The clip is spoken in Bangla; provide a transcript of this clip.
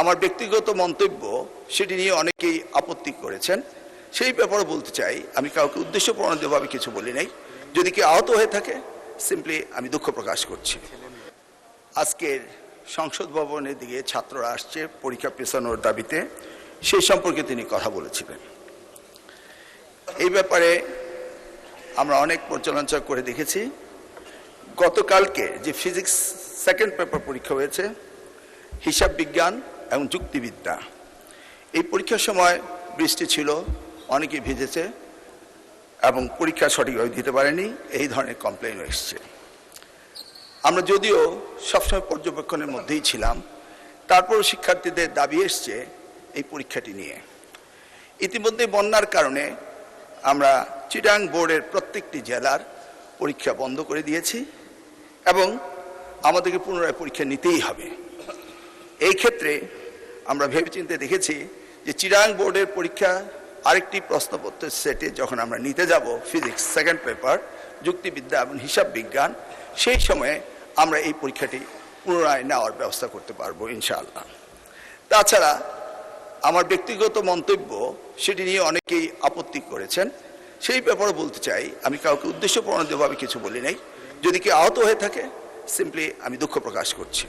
আমার ব্যক্তিগত মন্তব্য সেটি নিয়ে অনেকেই আপত্তি করেছেন। সেই ব্যাপারে বলতে চাই, আমি কাউকে উদ্দেশ্যপ্রণোদিতভাবে কিছু বলি নাই। যদি কেউ আহত হয়ে থাকে, সিম্পলি আমি দুঃখ প্রকাশ করছি। আজকের সংসদ ভবনের দিকে ছাত্ররা আসছে পরীক্ষা পেছানোর দাবিতে, সেই সম্পর্কে তিনি কথা বলেছিলেন। এই ব্যাপারে আমরা অনেক পর্যালোচনা করে দেখেছি। গতকালকে যে ফিজিক্স সেকেন্ড পেপার পরীক্ষা হয়েছে, হিসাব বিজ্ঞান এবং যুক্তিবিদ্যা, এই পরীক্ষার সময় বৃষ্টি ছিল, অনেকে ভিজেছে এবং পরীক্ষা সঠিকভাবে দিতে পারেনি, এই ধরনের কমপ্লেইন এসছে। আমরা যদিও সবসময় পর্যবেক্ষণের মধ্যেই ছিলাম, তারপরও শিক্ষার্থীদের দাবি এসছে এই পরীক্ষাটি নিয়ে। ইতিমধ্যে বন্যার কারণে আমরা চিটাগাং বোর্ডের প্রত্যেকটি জেলার পরীক্ষা বন্ধ করে দিয়েছি এবং আমাদেরকে পুনরায় পরীক্ষা নিতেই হবে। এই ক্ষেত্রে আমরা ভেবেচিন্তে দেখেছি যে চিটাগাং বোর্ডের পরীক্ষা আরেকটি প্রশ্নপত্রের সেটে যখন আমরা নিতে যাব ফিজিক্স সেকেন্ড পেপার, যুক্তিবিদ্যা এবং হিসাব বিজ্ঞান, সেই সময়ে আমরা এই পরীক্ষাটি পুনরায় নেওয়ার ব্যবস্থা করতে পারবো ইনশাআল্লাহ। তাছাড়া আমার ব্যক্তিগত মন্তব্য সেটি নিয়ে অনেকেই আপত্তি করেছেন। সেই ব্যাপারে বলতে চাই, আমি কাউকে উদ্দেশ্যপ্রণোদিতভাবে কিছু বলি নাই। যদি কেউ আহত হয়ে থাকে, সিম্পলি আমি দুঃখ প্রকাশ করছি।